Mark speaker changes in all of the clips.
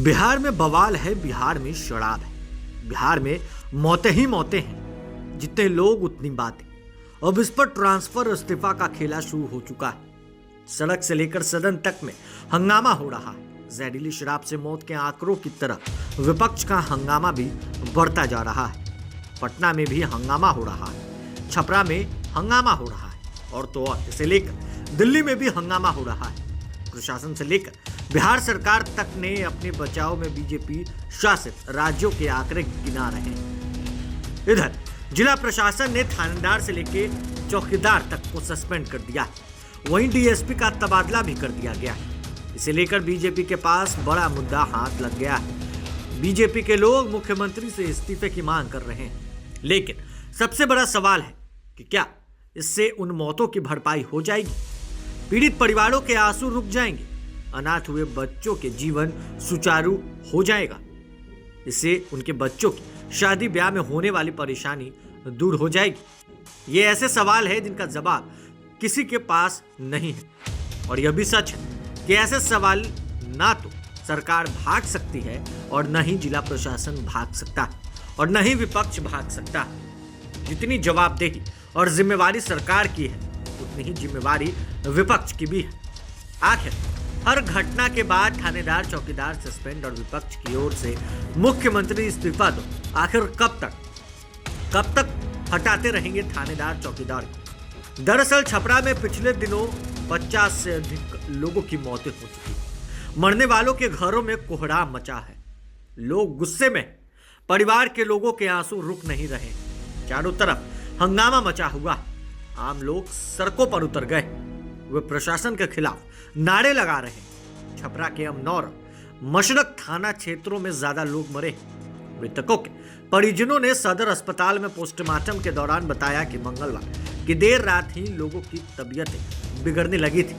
Speaker 1: बिहार में बवाल है, बिहार में शराब है, बिहार में मौतें ही मौतें हैं। जितने लोग उतनी बातें। अब इस पर ट्रांसफर इस्तीफा का खेला शुरू हो चुका है। सड़क से लेकर सदन तक में हंगामा हो रहा है। जहरीली शराब से मौत के आंकड़ों की तरह विपक्ष का हंगामा भी बढ़ता जा रहा है। पटना में भी हंगामा हो रहा है, छपरा में हंगामा हो रहा है, और तो और इसे लेकर दिल्ली में भी हंगामा हो रहा है। प्रशासन से लेकर बिहार सरकार तक ने अपने बचाव में बीजेपी शासित राज्यों के आंकड़े गिना रहे हैं। इधर जिला प्रशासन ने थानेदार से लेकर चौकीदार तक को सस्पेंड कर दिया। वहीं डीएसपी का तबादला भी कर दिया गया। इसे लेकर बीजेपी के पास बड़ा मुद्दा हाथ लग गया है। बीजेपी के लोग मुख्यमंत्री से इस्तीफे की मांग कर रहे हैं, लेकिन सबसे बड़ा सवाल है कि क्या इससे उन मौतों की भरपाई हो जाएगी? पीड़ित परिवारों के आंसू रुक जाएंगे? अनाथ हुए बच्चों के जीवन सुचारू हो जाएगा? इससे उनके बच्चों की शादी ब्याह में होने वाली परेशानी दूर हो जाएगी? ये ऐसे सवाल है जिनका जवाब किसी के पास नहीं है। और यह भी सच है कि ऐसे सवाल ना तो सरकार भाग सकती है, और न ही जिला प्रशासन भाग सकता है, और न ही विपक्ष भाग सकता है। जितनी जवाबदेही और जिम्मेवारी सरकार की है, उतनी ही जिम्मेवारी विपक्ष की भी है। आखिर हर घटना के बाद थानेदार चौकीदार सस्पेंड और विपक्ष की ओर से मुख्यमंत्री इस्तीफा दो। आखिर कब तक हटाते रहेंगे थानेदार चौकीदार को? दरअसल छपरा में पिछले दिनों 50 से अधिक लोगों की मौतें हो चुकी। मरने वालों के घरों में कोहराम मचा है। लोग गुस्से में, परिवार के लोगों के आंसू रुक नहीं रहे। चारों तरफ हंगामा मचा हुआ। आम लोग सड़कों पर उतर गए। वे प्रशासन के खिलाफ नारे लगा रहे। छपरा के अमनौर, मशरक थाना क्षेत्रों में ज्यादा लोग मरे। मृतकों के परिजनों ने सदर अस्पताल में पोस्टमार्टम के दौरान बताया कि मंगलवार की देर रात ही लोगों की तबीयतें बिगड़ने लगी थी।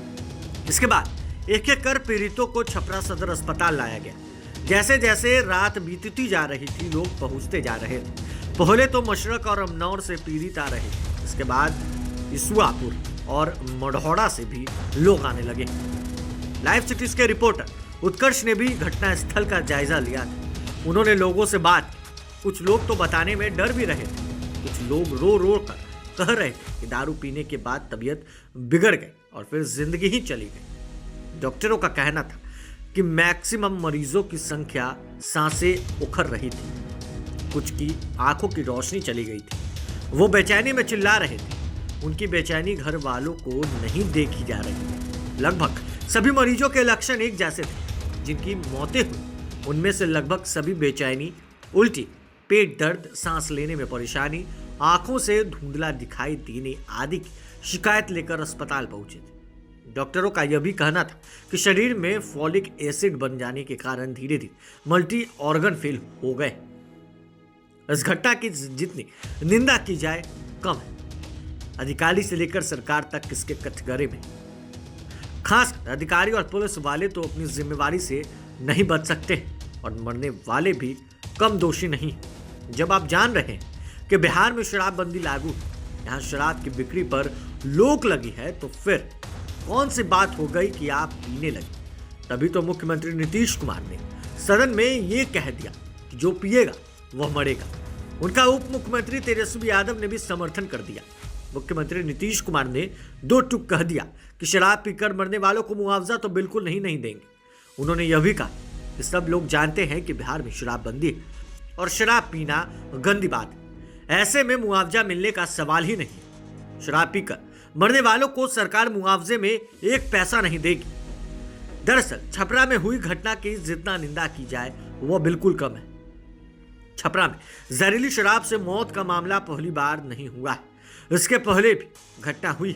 Speaker 1: इसके बाद एक एक कर पीड़ितों को छपरा सदर अस्पताल लाया गया। जैसे जैसे रात बीतती जा रही थी, लोग पहुंचते जा रहे थे। पहले तो मशरक और अमनौर से पीड़ित आ रहे थे। इसके बाद इसुआपुर और मढ़ौरा से भी लोग आने लगे। लाइव सिटीज के रिपोर्टर उत्कर्ष ने भी घटना स्थल का जायजा लिया था। उन्होंने लोगों से बात की। कुछ लोग तो बताने में डर भी रहे थे। कुछ लोग रो रो कर कह रहे थे कि दारू पीने के बाद तबीयत बिगड़ गई और फिर जिंदगी ही चली गई। डॉक्टरों का कहना था कि मैक्सिमम मरीजों की संख्या सांसें उखड़ रही थी। कुछ की आंखों की रोशनी चली गई थी। वो बेचैनी में चिल्ला रहे थे। उनकी बेचैनी घर वालों को नहीं देखी जा रही। लगभग सभी मरीजों के लक्षण एक जैसे थे। जिनकी मौतें हुई उनमें से लगभग सभी बेचैनी, उल्टी, पेट दर्द, सांस लेने में परेशानी, आंखों से धुंधला दिखाई देने आदि की शिकायत लेकर अस्पताल पहुंचे थे। डॉक्टरों का यह भी कहना था कि शरीर में फॉलिक एसिड बन जाने के कारण धीरे धीरे मल्टी ऑर्गन फेल हो गए। इस घटना की जितनी निंदा की जाए कम है। अधिकारी से लेकर सरकार तक इसके कटघरे में। खासकर अधिकारी और पुलिस वाले तो अपनी जिम्मेवारी से नहीं बच सकते, और मरने वाले भी कम दोषी नहीं। जब आप जान रहे हैं कि बिहार में शराबबंदी लागू है, यहाँ शराब की बिक्री पर रोक लगी है, तो फिर कौन सी बात हो गई कि आप पीने लगे? तभी तो मुख्यमंत्री नीतीश कुमार ने सदन में ये कह दिया कि जो पिएगा वह मरेगा। उनका उप मुख्यमंत्री तेजस्वी यादव ने भी समर्थन कर दिया। मुख्यमंत्री नीतीश कुमार ने दो टूक कह दिया कि शराब पीकर मरने वालों को मुआवजा तो बिल्कुल नहीं देंगे। उन्होंने यह भी कहा कि सब लोग जानते हैं कि बिहार में शराबबंदी है और शराब पीना गंदी बात है। ऐसे में मुआवजा मिलने का सवाल ही नहीं। शराब पीकर मरने वालों को सरकार मुआवजे में एक पैसा नहीं देगी। दरअसल छपरा में हुई घटना की जितना निंदा की जाए वह बिल्कुल कम है। छपरा में जहरीली शराब से मौत का मामला पहली बार नहीं हुआ है। इसके पहले भी घटना हुई,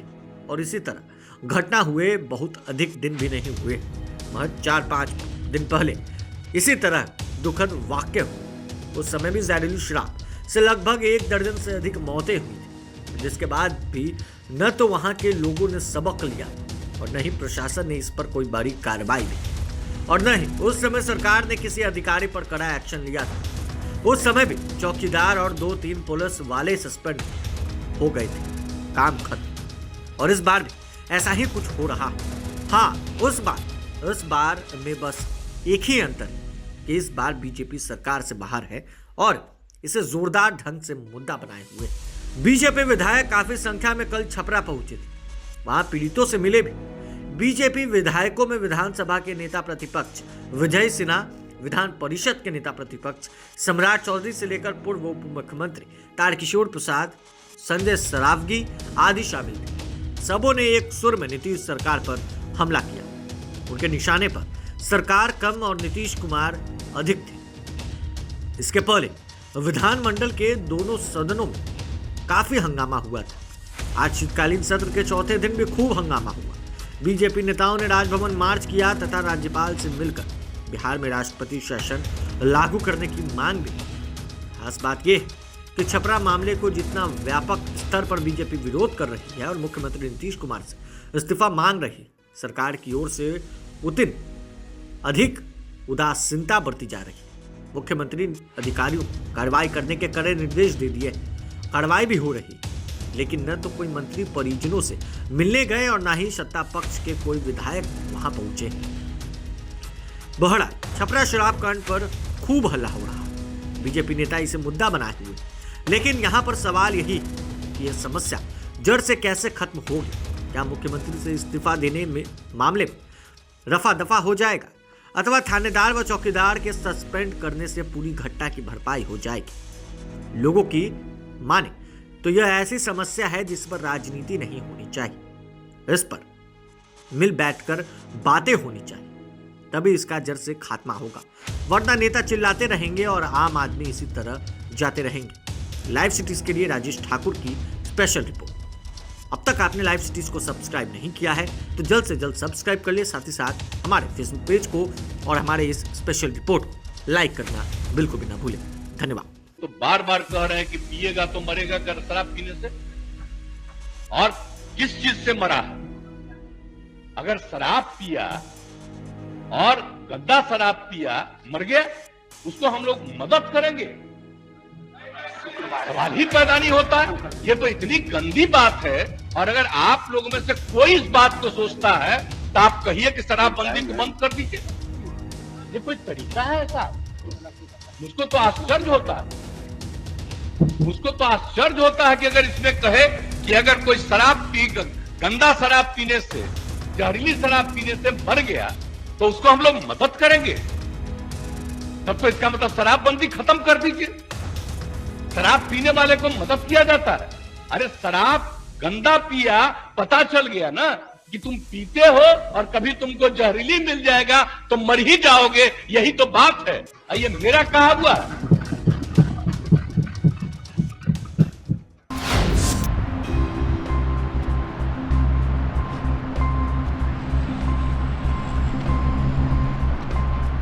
Speaker 1: और इसी तरह घटना हुए बहुत अधिक दिन भी नहीं हुए। महज 4-5 दिन पहले इसी तरह दुखद वाक्य हुआ। उस समय भी जहरीली शराब से लगभग 1 दर्जन से अधिक मौतें हुई थी, जिसके बाद भी न तो वहां के लोगों ने सबक लिया, और न ही प्रशासन ने इस पर कोई बड़ी कार्रवाई की, और न ही उस समय सरकार ने किसी अधिकारी पर कड़ा एक्शन लिया था। उस समय भी चौकीदार और 2-3 पुलिस वाले सस्पेंड हो गए थे। काम खत्म। और इस बार भी ऐसा ही कुछ हो रहा। हाँ, उस बार में बस एक ही अंतर कि इस बार बीजेपी सरकार से बाहर है और इसे जोरदार ढंग से मुद्दा बनाए हुए। बीजेपी विधायक काफी संख्या में कल छपरा पहुंचे थे, वहां पीड़ितों से मिले भी। बीजेपी विधायकों में विधानसभा के नेता प्रतिपक्ष विजय सिन्हा, विधान परिषद के नेता प्रतिपक्ष सम्राट चौधरी से लेकर पूर्व उप मुख्यमंत्री तारकिशोर प्रसाद, संजय सरावगी आदि शामिल थे। सबों ने एक सुर में नीतीश सरकार पर हमला किया। उनके निशाने पर सरकार कम और नीतीश कुमार अधिक थे। इसके पहले विधानमंडल के दोनों सदनों में काफी हंगामा हुआ था। आज शीतकालीन सत्र के चौथे दिन भी खूब हंगामा हुआ। बीजेपी नेताओं ने राजभवन मार्च किया तथा राज्यपाल से मिलकर बिहार में राष्ट्रपति शासन लागू करने की मांग भी। खास बात यह है कि छपरा मामले को जितना व्यापक स्तर पर बीजेपी विरोध कर रही है और मुख्यमंत्री नीतीश कुमार से इस्तीफा मांग रही, सरकार की ओर से उतनी अधिक उदासीनता बरती जा रही। मुख्यमंत्री अधिकारियों को कार्रवाई करने के कड़े निर्देश दे दिए, कार्रवाई भी हो रही, लेकिन न तो कोई मंत्री परिजनों से मिलने गए और न ही सत्ता पक्ष के कोई विधायक वहां पहुंचे। बहरहाल छपरा शराब कांड पर खूब हल्ला हो रहा, बीजेपी नेता इसे मुद्दा बनाए हुए, लेकिन यहां पर सवाल यही कि यह समस्या जड़ से कैसे खत्म होगी। क्या मुख्यमंत्री से इस्तीफा देने में मामले में रफा दफा हो जाएगा अथवा थानेदार व चौकीदार के सस्पेंड करने से पूरी घटना की भरपाई हो जाएगी। लोगों की माने तो यह ऐसी समस्या है जिस पर राजनीति नहीं होनी चाहिए, इस पर मिल बैठकर बातें होनी चाहिए, तभी इसका जड़ से खात्मा होगा, वरना नेता चिल्लाते रहेंगे और आम आदमी इसी तरह जाते रहेंगे। लाइव सिटीज के लिए राजेश ठाकुर की स्पेशल रिपोर्ट। अब तक आपने लाइव सिटीज को सब्सक्राइब नहीं किया है तो जल्द से जल्द सब्सक्राइब कर लिए, साथ ही साथ हमारे फेसबुक पेज को और हमारे इस स्पेशल रिपोर्ट को लाइक करना बिल्कुल भी ना भूलें। धन्यवाद।
Speaker 2: तो बार बार कह रहे हैं कि पिएगा तो मरेगा शराब पीने से, और किस चीज से मरा है? अगर शराब पिया और गंदा शराब पिया मर गया, उसको हम लोग मदद करेंगे? सवाल ही पैदा नहीं होता है। ये तो इतनी गंदी बात है, और अगर आप लोगों में से कोई इस बात को सोचता है तो आप कहिए कि शराबबंदी को बंद कर दीजिए। ये कोई तरीका है ऐसा? मुझको तो आश्चर्य होता है, मुझको तो आश्चर्य होता है कि अगर इसमें कहे कि अगर कोई गंदा शराब पीने से, जहरीली शराब पीने से मर गया तो उसको हम लोग मदद करेंगे, तब तो इसका मतलब शराबबंदी खत्म कर दीजिए। शराब पीने वाले को मदद किया जाता है। अरे शराब गंदा पिया, पता चल गया ना कि तुम पीते हो और कभी तुमको जहरीली मिल जाएगा तो मर ही जाओगे, यही तो बात है। ये मेरा कहा हुआ है।